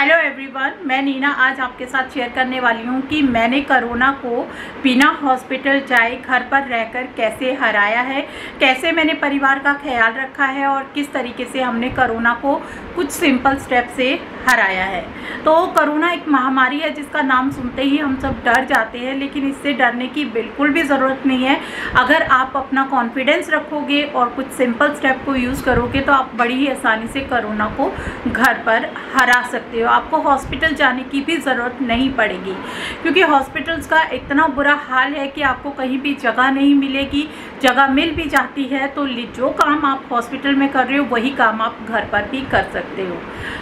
Hello everyone, मैं नीना आज आपके साथ शेयर करने वाली हूँ कि मैंने कोरोना को बिना हॉस्पिटल जाए घर पर रहकर कैसे हराया है, कैसे मैंने परिवार का ख्याल रखा है और किस तरीके से हमने कोरोना को कुछ सिंपल स्टेप से हराया है। तो कोरोना एक महामारी है जिसका नाम सुनते ही हम सब डर जाते हैं, लेकिन इससे डरने की बिल्कुल भी ज़रूरत नहीं है। अगर आप अपना कॉन्फिडेंस रखोगे और कुछ सिंपल स्टेप को यूज़ करोगे तो आप बड़ी ही आसानी से कोरोना को घर पर हरा सकते हो। आपको हॉस्पिटल जाने की भी ज़रूरत नहीं पड़ेगी, क्योंकि हॉस्पिटल्स का इतना बुरा हाल है कि आपको कहीं भी जगह नहीं मिलेगी। जगह मिल भी जाती है तो जो काम आप हॉस्पिटल में कर रहे हो वही काम आप घर पर भी कर सकते हो।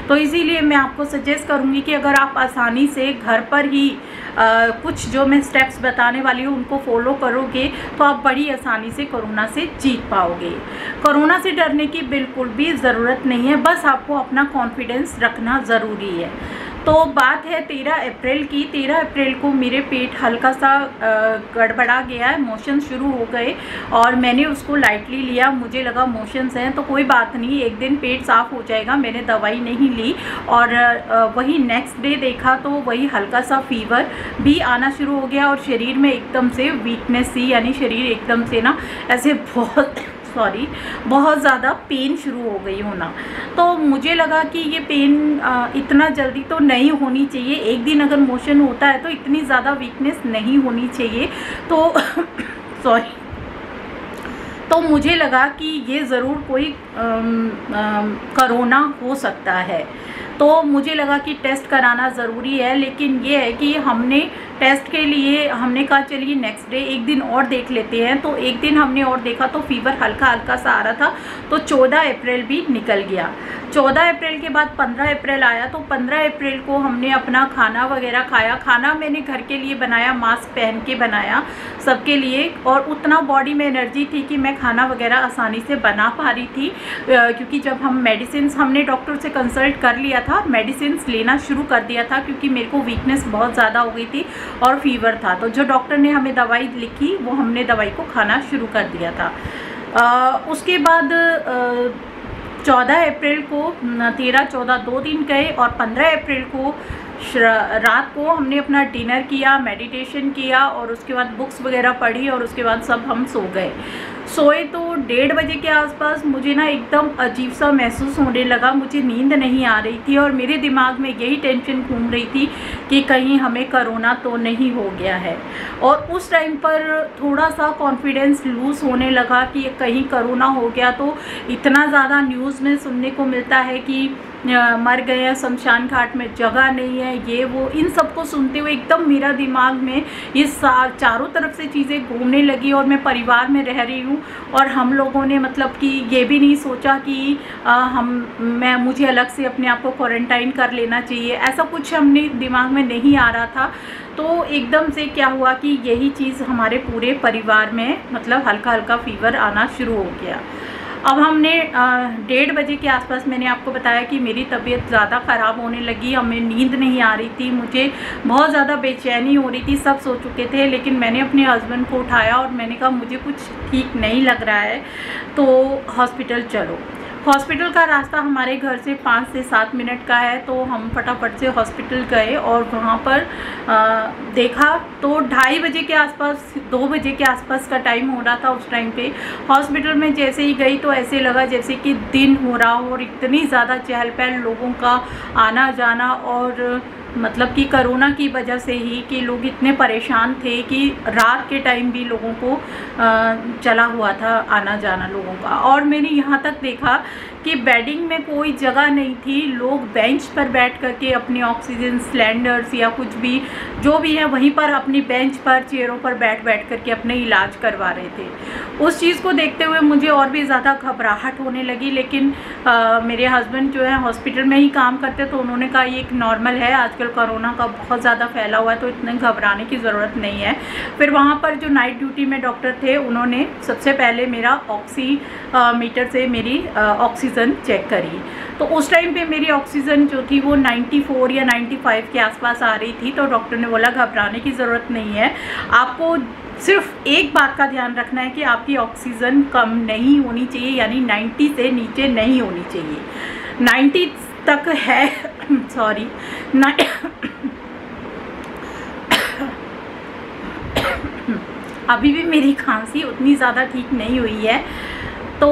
तो इसीलिए मैं आपको सजेस्ट करूँगी कि अगर आप आसानी से घर पर ही कुछ जो मैं स्टेप्स बताने वाली हूँ उनको फॉलो करोगे तो आप बड़ी आसानी से कोरोना से जीत पाओगे। कोरोना से डरने की बिल्कुल भी ज़रूरत नहीं है, बस आपको अपना कॉन्फिडेंस रखना ज़रूरी है। तो बात है 13 अप्रैल की। 13 अप्रैल को मेरे पेट हल्का सा गड़बड़ा गया, मोशन शुरू हो गए और मैंने उसको लाइटली लिया। मुझे लगा मोशंस हैं तो कोई बात नहीं, एक दिन पेट साफ़ हो जाएगा। मैंने दवाई नहीं ली और वही नेक्स्ट डे देखा तो वही हल्का सा फीवर भी आना शुरू हो गया और शरीर में एकदम से वीकनेस सी, यानी शरीर एकदम से ना ऐसे बहुत ज़्यादा पेन शुरू हो गई होना। तो मुझे लगा कि ये पेन इतना जल्दी तो नहीं होनी चाहिए। एक दिन अगर मोशन होता है तो इतनी ज़्यादा वीकनेस नहीं होनी चाहिए। तो मुझे लगा कि ये ज़रूर कोई कोरोना हो सकता है। तो मुझे लगा कि टेस्ट कराना ज़रूरी है, लेकिन ये है कि हमने टेस्ट के लिए हमने कहा चलिए नेक्स्ट डे एक दिन और देख लेते हैं। तो एक दिन हमने और देखा तो फीवर हल्का हल्का सा आ रहा था। तो 14 अप्रैल भी निकल गया। 14 अप्रैल के बाद 15 अप्रैल आया। तो 15 अप्रैल को हमने अपना खाना वगैरह खाया। खाना मैंने घर के लिए बनाया, मास्क पहन के बनाया सबके लिए, और उतना बॉडी में एनर्जी थी कि मैं खाना वगैरह आसानी से बना पा रही थी। क्योंकि जब हमने डॉक्टर से कंसल्ट कर लिया था, मेडिसिन लेना शुरू कर दिया था, क्योंकि मेरे को वीकनेस बहुत ज़्यादा हो गई थी और फीवर था। तो जो डॉक्टर ने हमें दवाई लिखी वो हमने दवाई को खाना शुरू कर दिया था। उसके बाद 14 अप्रैल को 13-14 2 दिन गए और 15 अप्रैल को रात को हमने अपना डिनर किया, मेडिटेशन किया और उसके बाद बुक्स वगैरह पढ़ी और उसके बाद सब हम सो गए। सोए तो 1:30 बजे के आसपास मुझे ना एकदम अजीब सा महसूस होने लगा। मुझे नींद नहीं आ रही थी और मेरे दिमाग में यही टेंशन घूम रही थी कि कहीं हमें कोरोना तो नहीं हो गया है। और उस टाइम पर थोड़ा सा कॉन्फिडेंस लूज़ होने लगा कि कहीं कोरोना हो गया तो इतना ज़्यादा न्यूज़ में सुनने को मिलता है कि मर गए हैं, शमशान घाट में जगह नहीं है, ये वो। इन सब को सुनते हुए एकदम मेरा दिमाग में ये चारों तरफ से चीज़ें घूमने लगी और मैं परिवार में रह रही हूँ और हम लोगों ने मतलब कि ये भी नहीं सोचा कि मुझे अलग से अपने आप को क्वारंटाइन कर लेना चाहिए। ऐसा कुछ हमने दिमाग में नहीं आ रहा था। तो एकदम से क्या हुआ कि यही चीज़ हमारे पूरे परिवार में मतलब हल्का हल्का फीवर आना शुरू हो गया। अब हमने 1:30 बजे के आसपास मैंने आपको बताया कि मेरी तबीयत ज़्यादा ख़राब होने लगी। हमें नींद नहीं आ रही थी, मुझे बहुत ज़्यादा बेचैनी हो रही थी। सब सो चुके थे, लेकिन मैंने अपने हस्बैंड को उठाया और मैंने कहा मुझे कुछ ठीक नहीं लग रहा है तो हॉस्पिटल चलो। हॉस्पिटल का रास्ता हमारे घर से 5 से 7 मिनट का है। तो हम फटाफट से हॉस्पिटल गए और वहाँ पर देखा तो 2:30 बजे के आसपास, 2 बजे के आसपास का टाइम हो रहा था उस टाइम पे। हॉस्पिटल में जैसे ही गई तो ऐसे लगा जैसे कि दिन हो रहा हो और इतनी ज़्यादा चहल पहल, लोगों का आना जाना, और मतलब कि कोरोना की वजह से ही कि लोग इतने परेशान थे कि रात के टाइम भी लोगों को चला हुआ था आना जाना लोगों का। और मैंने यहाँ तक देखा कि बेडिंग में कोई जगह नहीं थी। लोग बेंच पर बैठ करके अपने ऑक्सीजन सिलेंडर्स या कुछ भी जो भी है वहीं पर अपनी बेंच पर, चेयरों पर बैठ करके अपने इलाज करवा रहे थे। उस चीज़ को देखते हुए मुझे और भी ज़्यादा घबराहट होने लगी। लेकिन मेरे हस्बैंड जो है हॉस्पिटल में ही काम करते तो उन्होंने कहा ये एक नॉर्मल है, आजकल कोरोना का बहुत ज़्यादा फैला हुआ है तो इतने घबराने की ज़रूरत नहीं है। फिर वहाँ पर जो नाइट ड्यूटी में डॉक्टर थे उन्होंने सबसे पहले मेरा ऑक्सीमीटर से मेरी ऑक्सीजन चेक करी। तो उस टाइम पे मेरी ऑक्सीजन जो थी वो 94 या 95 के आसपास आ रही थी। तो डॉक्टर ने बोला घबराने की ज़रूरत नहीं है, आपको सिर्फ एक बात का ध्यान रखना है कि आपकी ऑक्सीजन कम नहीं होनी चाहिए, यानी 90 से नीचे नहीं होनी चाहिए। 90 तक है सॉरी ना अभी भी मेरी खांसी उतनी ज़्यादा ठीक नहीं हुई है। तो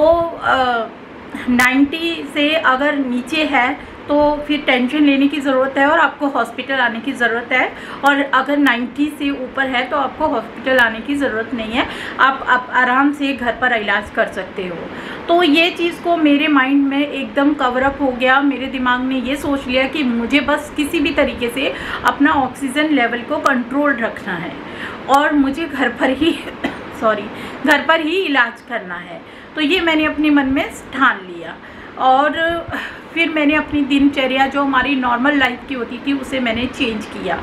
90 से अगर नीचे है तो फिर टेंशन लेने की ज़रूरत है और आपको हॉस्पिटल आने की ज़रूरत है, और अगर 90 से ऊपर है तो आपको हॉस्पिटल आने की ज़रूरत नहीं है, आप आराम से घर पर इलाज कर सकते हो। तो ये चीज़ को मेरे माइंड में एकदम कवर अप हो गया। मेरे दिमाग ने ये सोच लिया कि मुझे बस किसी भी तरीके से अपना ऑक्सीजन लेवल को कंट्रोल रखना है और मुझे घर पर ही घर पर ही इलाज करना है। तो ये मैंने अपने मन में ठान लिया और फिर मैंने अपनी दिनचर्या जो हमारी नॉर्मल लाइफ की होती थी उसे मैंने चेंज किया।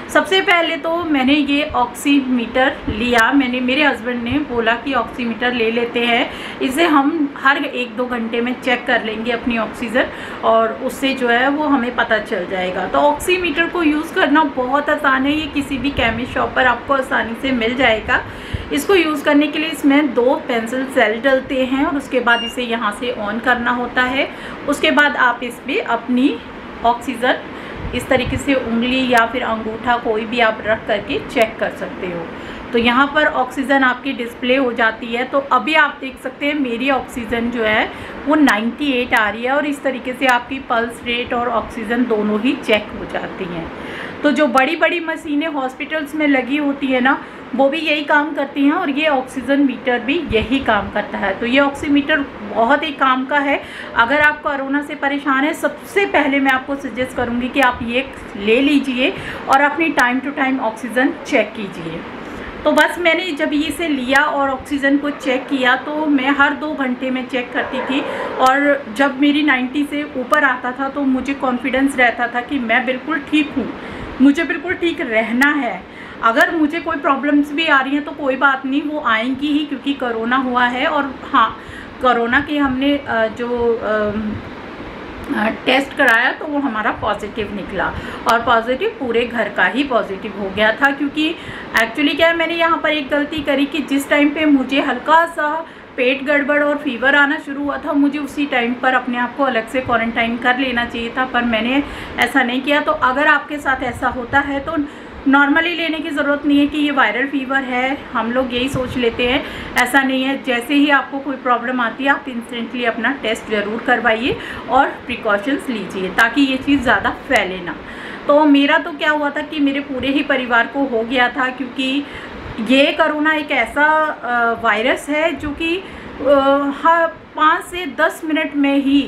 सबसे पहले तो मैंने ये ऑक्सीमीटर लिया। मेरे हस्बैंड ने बोला कि ऑक्सीमीटर ले लेते हैं, इसे हम हर 1-2 घंटे में चेक कर लेंगे अपनी ऑक्सीजन और उससे जो है वो हमें पता चल जाएगा। तो ऑक्सीमीटर को यूज़ करना बहुत आसान है, ये किसी भी केमिस्ट शॉप पर आपको आसानी से मिल जाएगा। इसको यूज़ करने के लिए इसमें 2 पेंसिल सेल डलते हैं और उसके बाद इसे यहाँ से ऑन करना होता है। उसके बाद आप इस पर अपनी ऑक्सीजन इस तरीके से उंगली या फिर अंगूठा कोई भी आप रख करके चेक कर सकते हो। तो यहाँ पर ऑक्सीजन आपकी डिस्प्ले हो जाती है। तो अभी आप देख सकते हैं मेरी ऑक्सीजन जो है वो 98 आ रही है और इस तरीके से आपकी पल्स रेट और ऑक्सीजन दोनों ही चेक हो जाती हैं। तो जो बड़ी बड़ी मशीनें हॉस्पिटल्स में लगी होती है ना, वो भी यही काम करती हैं और ये ऑक्सीजन मीटर भी यही काम करता है। तो ये ऑक्सीमीटर बहुत ही काम का है। अगर आप कोरोना से परेशान हैं, सबसे पहले मैं आपको सजेस्ट करूँगी कि आप ये ले लीजिए और अपनी time to time oxygen check कीजिए। तो बस मैंने जब इसे लिया और ऑक्सीजन को चेक किया तो मैं हर 2 घंटे में चेक करती थी और जब मेरी 90 से ऊपर आता था तो मुझे कॉन्फिडेंस रहता था कि मैं बिल्कुल ठीक हूँ, मुझे बिल्कुल ठीक रहना है। अगर मुझे कोई प्रॉब्लम्स भी आ रही हैं तो कोई बात नहीं, वो आएंगी ही क्योंकि कोरोना हुआ है। और हाँ, कोरोना के हमने जो टेस्ट कराया तो वो हमारा पॉजिटिव निकला और पॉजिटिव पूरे घर का ही पॉजिटिव हो गया था। क्योंकि एक्चुअली क्या है, मैंने यहाँ पर एक गलती करी कि जिस टाइम पे मुझे हल्का सा पेट गड़बड़ और फीवर आना शुरू हुआ था, मुझे उसी टाइम पर अपने आप को अलग से क्वारंटाइन कर लेना चाहिए था, पर मैंने ऐसा नहीं किया। तो अगर आपके साथ ऐसा होता है तो नॉर्मली लेने की ज़रूरत नहीं है कि ये वायरल फीवर है, हम लोग यही सोच लेते हैं, ऐसा नहीं है। जैसे ही आपको कोई प्रॉब्लम आती है आप इंस्टेंटली अपना टेस्ट ज़रूर करवाइए और प्रिकॉशंस लीजिए ताकि ये चीज़ ज़्यादा फैले ना। तो मेरा तो क्या हुआ था कि मेरे पूरे ही परिवार को हो गया था, क्योंकि ये कोरोना एक ऐसा वायरस है जो कि 5 से 10 मिनट में ही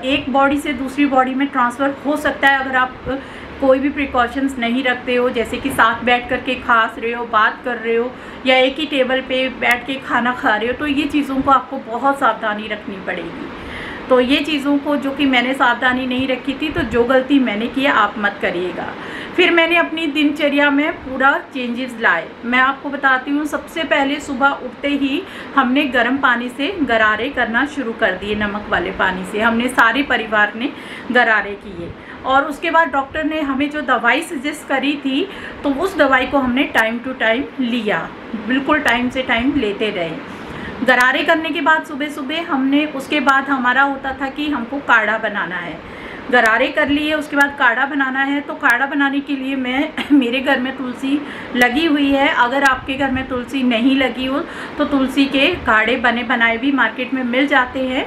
एक बॉडी से दूसरी बॉडी में ट्रांसफ़र हो सकता है अगर आप कोई भी प्रिकॉशंस नहीं रखते हो। जैसे कि साथ बैठ कर के खांस रहे हो, बात कर रहे हो या एक ही टेबल पे बैठ के खाना खा रहे हो, तो ये चीज़ों को आपको बहुत सावधानी रखनी पड़ेगी। तो ये चीज़ों को जो कि मैंने सावधानी नहीं रखी थी, तो जो गलती मैंने की आप मत करिएगा। फिर मैंने अपनी दिनचर्या में पूरा चेंजेस लाए। मैं आपको बताती हूँ, सबसे पहले सुबह उठते ही हमने गर्म पानी से गरारे करना शुरू कर दिए, नमक वाले पानी से हमने सारे परिवार ने गरारे किए। और उसके बाद डॉक्टर ने हमें जो दवाई सजेस्ट करी थी तो उस दवाई को हमने टाइम टू टाइम लिया, बिल्कुल टाइम से टाइम लेते रहे। गरारे करने के बाद सुबह सुबह हमने, उसके बाद हमारा होता था कि हमको काढ़ा बनाना है। गरारे कर लिए, उसके बाद काढ़ा बनाना है। तो काढ़ा बनाने के लिए मेरे घर में तुलसी लगी हुई है। अगर आपके घर में तुलसी नहीं लगी हो तो तुलसी के काढ़े बने बनाए भी मार्केट में मिल जाते हैं,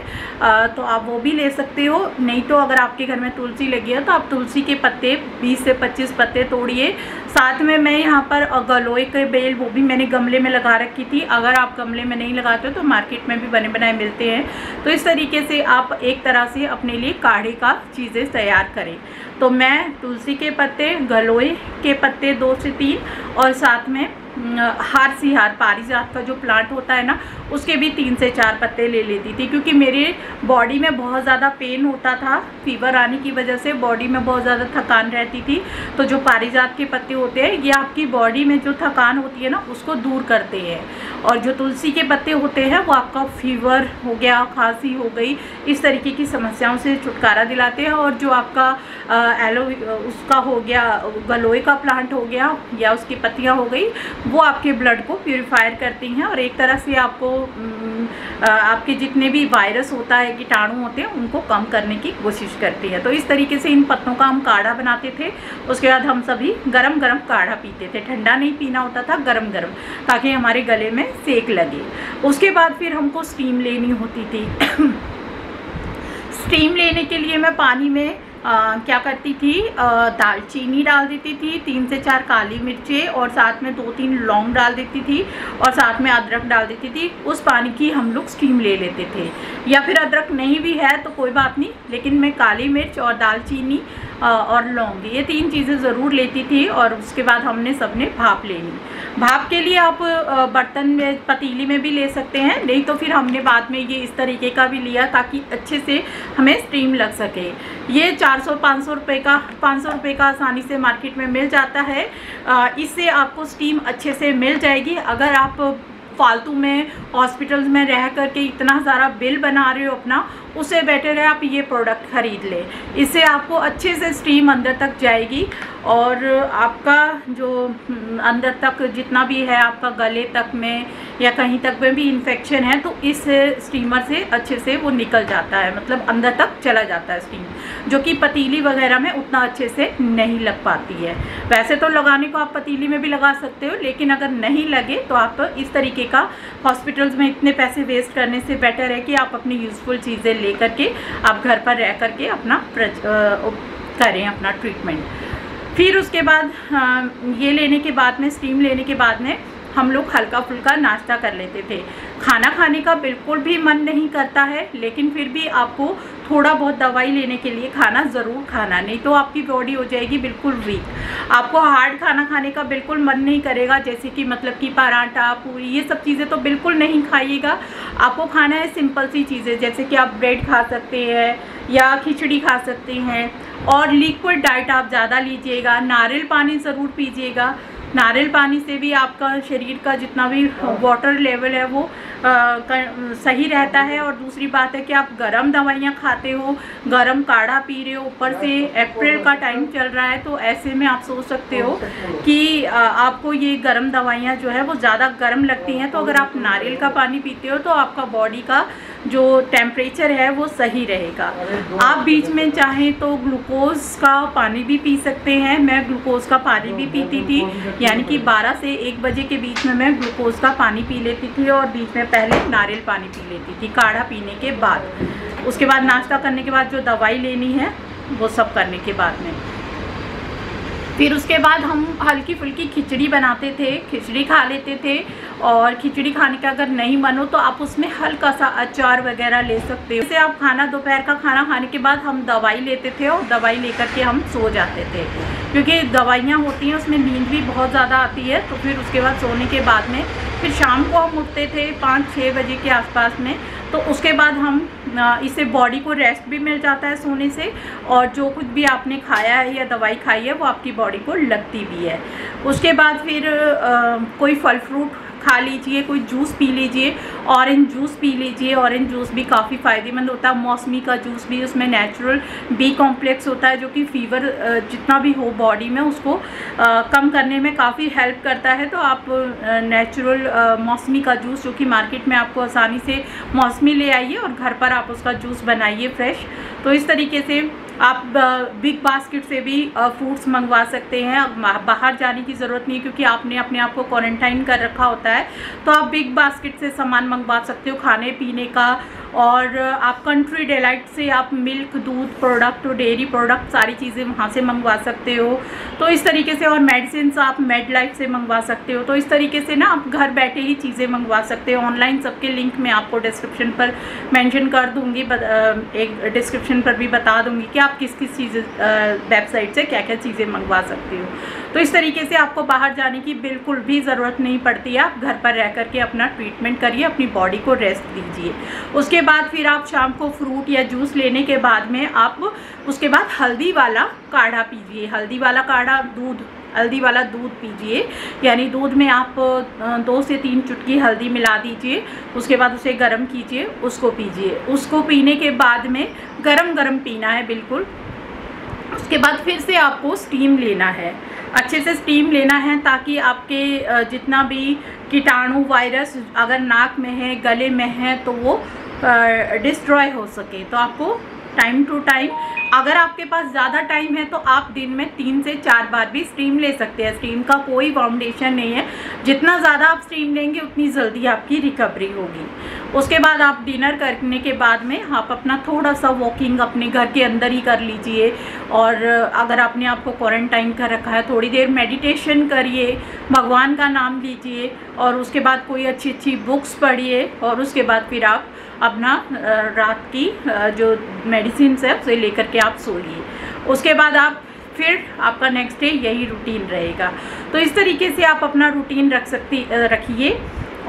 तो आप वो भी ले सकते हो। नहीं तो अगर आपके घर में तुलसी लगी है तो आप तुलसी के पत्ते 20 से 25 पत्ते तोड़िए। साथ में मैं यहाँ पर गलोए के बेल, वो भी मैंने गमले में लगा रखी थी। अगर आप गमले में नहीं लगाते हो तो मार्केट में भी बने बनाए मिलते हैं। तो इस तरीके से आप एक तरह से अपने लिए काढ़े का चीज़ें तैयार करें। तो मैं तुलसी के पत्ते, गलोए के पत्ते 2 से 3 और साथ में हार सिहार पारिजात का जो प्लांट होता है ना, उसके भी 3 से 4 पत्ते ले लेती थी। क्योंकि मेरे बॉडी में बहुत ज़्यादा पेन होता था, फीवर आने की वजह से बॉडी में बहुत ज़्यादा थकान रहती थी। तो जो पारिजात के पत्ते होते हैं ये आपकी बॉडी में जो थकान होती है ना उसको दूर करते हैं, और जो तुलसी के पत्ते होते हैं वो आपका फीवर हो गया, खांसी हो गई, इस तरीके की समस्याओं से छुटकारा दिलाते हैं। और जो आपका उसका हो गया, गलोए का प्लांट हो गया या उसकी पत्तियाँ हो गई, वो आपके ब्लड को प्यूरिफायर करती हैं और एक तरह से आपको आपके जितने भी वायरस होता है, कीटाणु होते हैं, उनको कम करने की कोशिश करती है। तो इस तरीके से इन पत्तों का हम काढ़ा बनाते थे। उसके बाद हम सभी गरम गरम काढ़ा पीते थे, ठंडा नहीं पीना होता था, गरम गरम, ताकि हमारे गले में सेक लगे। उसके बाद फिर हमको स्टीम लेनी होती थी। स्टीम लेने के लिए मैं पानी में क्या करती थी, दालचीनी डाल देती थी, 3 से 4 काली मिर्चें और साथ में 2-3 लौंग डाल देती थी और साथ में अदरक डाल देती थी। उस पानी की हम लोग स्टीम ले लेते थे, या फिर अदरक नहीं भी है तो कोई बात नहीं, लेकिन मैं काली मिर्च और दालचीनी और लौंग, ये 3 चीज़ें ज़रूर लेती थी। और उसके बाद हमने सबने भाप लेनी। भाप के लिए आप बर्तन में, पतीली में भी ले सकते हैं, नहीं तो फिर हमने बाद में ये इस तरीके का भी लिया ताकि अच्छे से हमें स्टीम लग सके। ये 400-500 रुपये का, 500 रुपये का आसानी से मार्केट में मिल जाता है। इससे आपको स्टीम अच्छे से मिल जाएगी। अगर आप फालतू में हॉस्पिटल्स में रह करके इतना सारा बिल बना रहे हो अपना, उससे बेटर है आप ये प्रोडक्ट ख़रीद लें। इससे आपको अच्छे से स्टीम अंदर तक जाएगी और आपका जो अंदर तक जितना भी है, आपका गले तक में या कहीं तक में भी इन्फेक्शन है, तो इस स्टीमर से अच्छे से वो निकल जाता है, मतलब अंदर तक चला जाता है स्टीम, जो कि पतीली वगैरह में उतना अच्छे से नहीं लग पाती है। वैसे तो लगाने को आप पतीली में भी लगा सकते हो, लेकिन अगर नहीं लगे तो आप इस तरीके का, हॉस्पिटल्स में इतने पैसे वेस्ट करने से बेटर है कि आप अपनी यूज़फुल चीज़ें ले करके आप घर पर रह करके अपना करें अपना ट्रीटमेंट। फिर उसके बाद ये लेने के बाद में, स्टीम लेने के बाद में हम लोग हल्का फुल्का नाश्ता कर लेते थे। खाना खाने का बिल्कुल भी मन नहीं करता है, लेकिन फिर भी आपको थोड़ा बहुत दवाई लेने के लिए खाना ज़रूर खाना, नहीं तो आपकी बॉडी हो जाएगी बिल्कुल वीक। आपको हार्ड खाना खाने का बिल्कुल मन नहीं करेगा, जैसे कि मतलब कि पराठा, पूरी, ये सब चीज़ें तो बिल्कुल नहीं खाइएगा। आपको खाना है सिंपल सी चीज़ें, जैसे कि आप ब्रेड खा सकते हैं या खिचड़ी खा सकते हैं। और लिक्विड डाइट आप ज़्यादा लीजिएगा, नारियल पानी ज़रूर पीजिएगा। नारियल पानी से भी आपका शरीर का जितना भी वाटर लेवल है वो सही रहता है। और दूसरी बात है कि आप गरम दवाइयाँ खाते हो, गरम काढ़ा पी रहे हो, ऊपर से अप्रैल का टाइम चल रहा है, तो ऐसे में आप सोच सकते हो कि आपको ये गरम दवाइयाँ जो है वो ज़्यादा गर्म लगती हैं। तो अगर आप नारियल का पानी पीते हो तो आपका बॉडी का जो टेम्परेचर है वो सही रहेगा। आप बीच में चाहें तो ग्लूकोज का पानी भी पी सकते हैं। मैं ग्लूकोज का पानी भी पीती थी, यानी कि 12 से 1 बजे के बीच में मैं ग्लूकोज का पानी पी लेती थी और बीच में पहले नारियल पानी पी लेती थी काढ़ा पीने के बाद। उसके बाद नाश्ता करने के बाद जो दवाई लेनी है वो सब करने के बाद में फिर उसके बाद हम हल्की फुल्की खिचड़ी बनाते थे, खिचड़ी खा लेते थे। और खिचड़ी खाने का अगर नहीं मन हो तो आप उसमें हल्का सा अचार वगैरह ले सकते हो। जैसे आप खाना, दोपहर का खाना खाने के बाद हम दवाई लेते थे और दवाई लेकर के हम सो जाते थे, क्योंकि दवाइयाँ होती हैं उसमें नींद भी बहुत ज़्यादा आती है। तो फिर उसके बाद सोने के बाद में फिर शाम को हम उठते थे 5-6 बजे के आसपास में। तो उसके बाद हम इससे बॉडी को रेस्ट भी मिल जाता है सोने से, और जो कुछ भी आपने खाया है या दवाई खाई है वो आपकी बॉडी को लगती भी है। उसके बाद फिर कोई फल फ्रूट खा लीजिए, कोई जूस पी लीजिए, ऑरेंज जूस पी लीजिए। ऑरेंज जूस भी काफ़ी फ़ायदेमंद होता है। मौसमी का जूस भी, उसमें नेचुरल बी कॉम्प्लेक्स होता है, जो कि फीवर जितना भी हो बॉडी में उसको कम करने में काफ़ी हेल्प करता है। तो आप नेचुरल मौसमी का जूस, जो कि मार्केट में आपको आसानी से मौसमी ले आइए और घर पर आप उसका जूस बनाइए फ्रेश। तो इस तरीके से आप बिग बास्केट से भी फ्रूट्स मंगवा सकते हैं। बाहर जाने की ज़रूरत नहीं, क्योंकि आपने अपने आप को क्वारंटाइन कर रखा होता है। तो आप बिग बास्केट से सामान मंगवा सकते हो खाने पीने का। और आप कंट्री डिलाइट से आप मिल्क, दूध प्रोडक्ट, डेयरी प्रोडक्ट, सारी चीज़ें वहाँ से मंगवा सकते हो। तो इस तरीके से, और मेडिसिन आप मेड लाइफ से मंगवा सकते हो। तो इस तरीके से ना आप घर बैठे ही चीज़ें मंगवा सकते हो ऑनलाइन। सबके लिंक मैं आपको डिस्क्रिप्शन पर मेंशन कर दूँगी, एक डिस्क्रिप्शन पर भी बता दूँगी कि आप किस किस चीज़ वेबसाइट से क्या क्या चीज़ें मंगवा सकते हो। तो इस तरीके से आपको बाहर जाने की बिल्कुल भी ज़रूरत नहीं पड़ती है। आप घर पर रह करके अपना ट्रीटमेंट करिए, अपनी बॉडी को रेस्ट दीजिए। उसके बाद फिर आप शाम को फ्रूट या जूस लेने के बाद में आप उसके बाद हल्दी वाला काढ़ा पीजिए। हल्दी वाला काढ़ा, हल्दी वाला दूध पीजिए, यानी दूध में आप 2 से 3 चुटकी हल्दी मिला दीजिए। उसके बाद उसे गर्म कीजिए, उसको पीजिए। उसको पीने के बाद में गरम गरम पीना है बिल्कुल। उसके उसके बाद फिर से आपको स्टीम लेना है, अच्छे से स्टीम लेना है ताकि आपके जितना भी कीटाणु वायरस अगर नाक में है, गले में है, तो वो डिस्ट्रॉय हो सके। तो आपको टाइम टू टाइम, अगर आपके पास ज़्यादा टाइम है तो आप दिन में 3 से 4 बार भी स्टीम ले सकते हैं। स्टीम का कोई फाउंडेशन नहीं है, जितना ज़्यादा आप स्टीम लेंगे उतनी जल्दी आपकी रिकवरी होगी। उसके बाद आप डिनर करने के बाद में आप अपना थोड़ा सा वॉकिंग अपने घर के अंदर ही कर लीजिए, और अगर आपने आपको क्वारंटाइन कर रखा है थोड़ी देर मेडिटेशन करिए, भगवान का नाम लीजिए, और उसके बाद कोई अच्छी अच्छी बुक्स पढ़िए, और उसके बाद फिर आप अपना रात की जो मेडिसिन है उसे लेकर के आप सोइए। उसके बाद आप फिर आपका नेक्स्ट डे यही रूटीन रहेगा। तो इस तरीके से आप अपना रूटीन रखिए।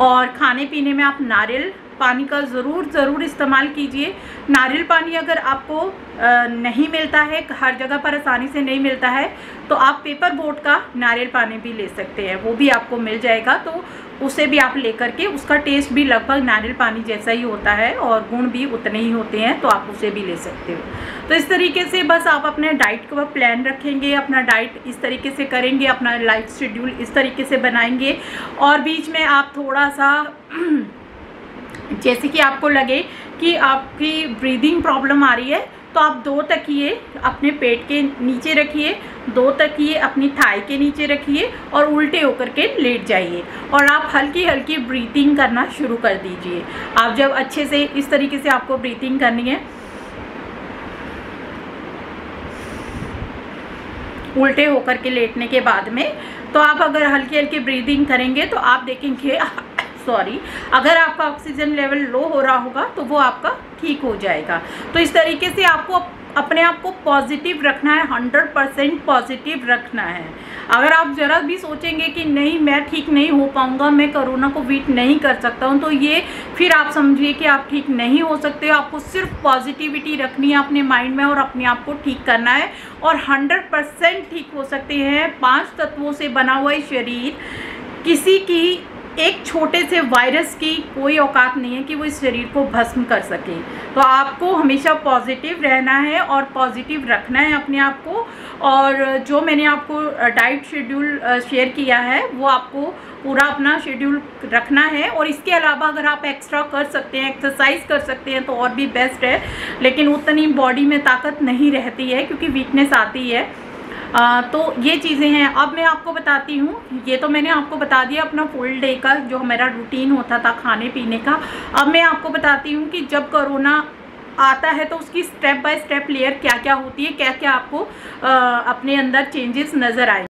और खाने पीने में आप नारियल पानी का ज़रूर इस्तेमाल कीजिए। नारियल पानी अगर आपको नहीं मिलता है, हर जगह पर आसानी से नहीं मिलता है, तो आप पेपर बोट का नारियल पानी भी ले सकते हैं, वो भी आपको मिल जाएगा। तो उसे भी आप लेकर के, उसका टेस्ट भी लगभग नारियल पानी जैसा ही होता है और गुण भी उतने ही होते हैं, तो आप उसे भी ले सकते हो। तो इस तरीके से बस आप अपने डाइट का प्लान रखेंगे, अपना डाइट इस तरीके से करेंगे, अपना लाइफ शेड्यूल इस तरीके से बनाएंगे, और बीच में आप थोड़ा सा जैसे कि आपको लगे कि आपकी ब्रीदिंग प्रॉब्लम आ रही है, तो आप 2 तकिए अपने पेट के नीचे रखिए, 2 तकिए अपनी थाई के नीचे रखिए, और उल्टे होकर के लेट जाइए, और आप हल्की हल्की ब्रीथिंग करना शुरू कर दीजिए। आप जब अच्छे से इस तरीके से आपको ब्रीथिंग करनी है, उल्टे होकर के लेटने के बाद में, तो आप अगर हल्की हल्की ब्रीदिंग करेंगे तो आप देखेंगे अगर आपका ऑक्सीजन लेवल लो हो रहा होगा तो वो आपका ठीक हो जाएगा। तो इस तरीके से आपको अपने आप को पॉजिटिव रखना है, 100% पॉजिटिव रखना है। अगर आप ज़रा भी सोचेंगे कि नहीं मैं ठीक नहीं हो पाऊँगा, मैं कोरोना को बीट नहीं कर सकता हूँ, तो ये फिर आप समझिए कि आप ठीक नहीं हो सकते। आपको सिर्फ पॉजिटिविटी रखनी है अपने माइंड में और अपने आप को ठीक करना है, और 100% ठीक हो सकते हैं। 5 तत्वों से बना हुआ शरीर, किसी की एक छोटे से वायरस की कोई औकात नहीं है कि वो इस शरीर को भस्म कर सके। तो आपको हमेशा पॉजिटिव रहना है और पॉजिटिव रखना है अपने आप को। और जो मैंने आपको डाइट शेड्यूल शेयर किया है वो आपको पूरा अपना शेड्यूल रखना है। और इसके अलावा अगर आप एक्स्ट्रा कर सकते हैं, एक्सरसाइज कर सकते हैं, तो और भी बेस्ट है, लेकिन उतनी बॉडी में ताकत नहीं रहती है क्योंकि वीकनेस आती है। तो ये चीज़ें हैं। अब मैं आपको बताती हूँ, ये तो मैंने आपको बता दिया अपना फुल डे का जो मेरा रूटीन होता था खाने पीने का। अब मैं आपको बताती हूँ कि जब कोरोना आता है तो उसकी स्टेप बाय स्टेप लेयर क्या क्या होती है, क्या क्या आपको अपने अंदर चेंजेस नज़र आए।